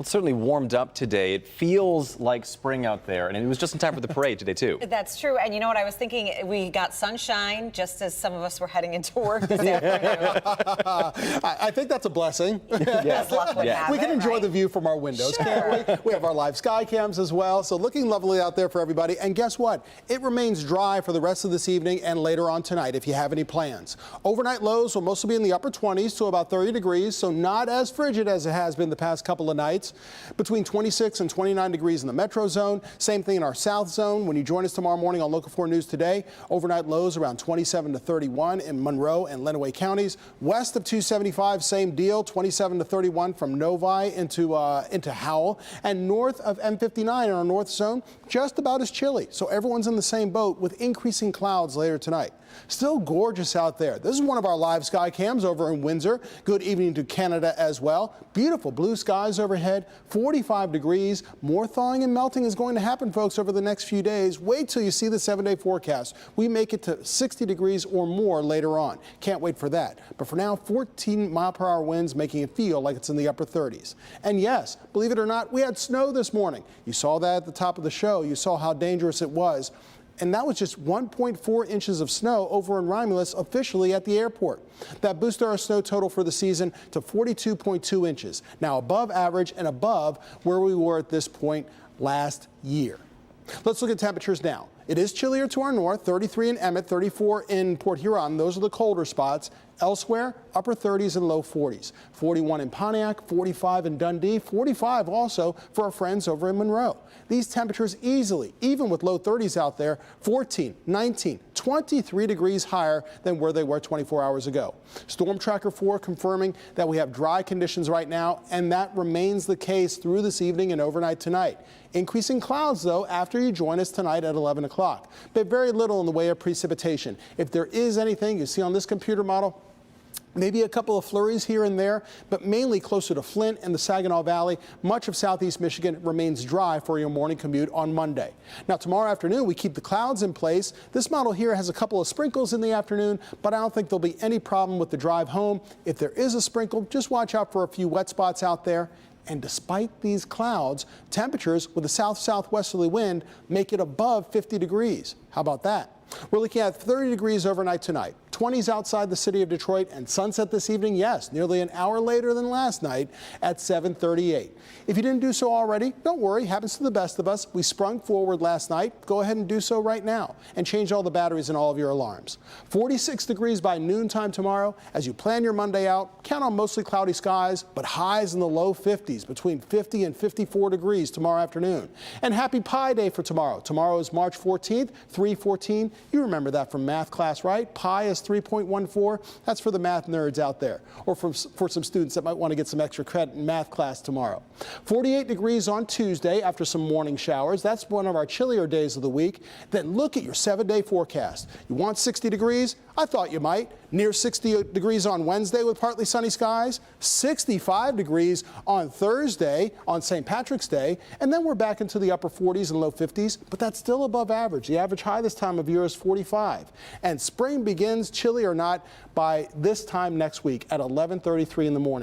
Well, it certainly warmed up today. It feels like spring out there, and it was just in time for the parade today, too. That's true. And you know what I was thinking? We got sunshine just as some of us were heading into work this afternoon. I think that's a blessing. As luck would have We can it, enjoy right? the view from our windows, can't we? We have our live sky cams as well, so looking lovely out there for everybody. And guess what? It remains dry for the rest of this evening and later on tonight if you have any plans. Overnight lows will mostly be in the upper 20s to about 30 degrees, so not as frigid as it has been the past couple of nights. Between 26 and 29 degrees in the metro zone. Same thing in our south zone. When you join us tomorrow morning on Local 4 News Today, overnight lows around 27 to 31 in Monroe and Lenawee counties. West of 275, same deal, 27 to 31 from Novi into Howell. And north of M59 in our north zone, just about as chilly. So everyone's in the same boat with increasing clouds later tonight. Still gorgeous out there. This is one of our live sky cams over in Windsor. Good evening to Canada as well. Beautiful blue skies overhead, 45 degrees. More thawing and melting is going to happen, folks, over the next few days. Wait till you see the 7-day forecast. We make it to 60 degrees or more later on. Can't wait for that. But for now, 14-mile-per-hour winds making it feel like it's in the upper 30s. And yes, believe it or not, we had snow this morning. You saw that at the top of the show. You saw how dangerous it was. And that was just 1.4 inches of snow over in Romulus officially at the airport. That boosted our snow total for the season to 42.2 inches, now above average and above where we were at this point last year. Let's look at temperatures now. It is chillier to our north, 33 in Emmett, 34 in Port Huron. Those are the colder spots. Elsewhere, upper 30s and low 40s. 41 in Pontiac, 45 in Dundee, 45 also for our friends over in Monroe. These temperatures easily, even with low 30s out there, 14, 19, 23 degrees higher than where they were 24 hours ago. Storm Tracker 4 confirming that we have dry conditions right now, and that remains the case through this evening and overnight tonight. Increasing clouds, though, after you join us tonight at 11 o'clock, but very little in the way of precipitation. If there is anything you see on this computer model, maybe a couple of flurries here and there, but mainly closer to Flint and the Saginaw Valley. Much of southeast Michigan remains dry for your morning commute on Monday. Now, tomorrow afternoon, we keep the clouds in place. This model here has a couple of sprinkles in the afternoon, but I don't think there'll be any problem with the drive home. If there is a sprinkle, just watch out for a few wet spots out there. And despite these clouds, temperatures with a south-southwesterly wind make it above 50 degrees. How about that? We're looking at 30 degrees overnight tonight, 20s outside the city of Detroit, and sunset this evening, yes, nearly an hour later than last night at 7:38. If you didn't do so already, don't worry, happens to the best of us. We sprung forward last night. Go ahead and do so right now and change all the batteries in all of your alarms. 46 degrees by noontime tomorrow. As you plan your Monday out, count on mostly cloudy skies, but highs in the low 50s, between 50 and 54 degrees tomorrow afternoon. And happy Pi Day for tomorrow. Tomorrow is March 14th, 314. You remember that from math class, right? Pi is 3.14. That's for the math nerds out there, or for some students that might want to get some extra credit in math class tomorrow. 48 degrees on Tuesday after some morning showers. That's one of our chillier days of the week. Then look at your 7-day forecast. You want 60 degrees? I thought you might. Near 60 degrees on Wednesday with partly sunny skies. 65 degrees on Thursday on St. Patrick's Day. And then we're back into the upper 40s and low 50s, but that's still above average. The average high this time of year is 45. And spring begins, chilly or not, by this time next week at 11:33 in the morning.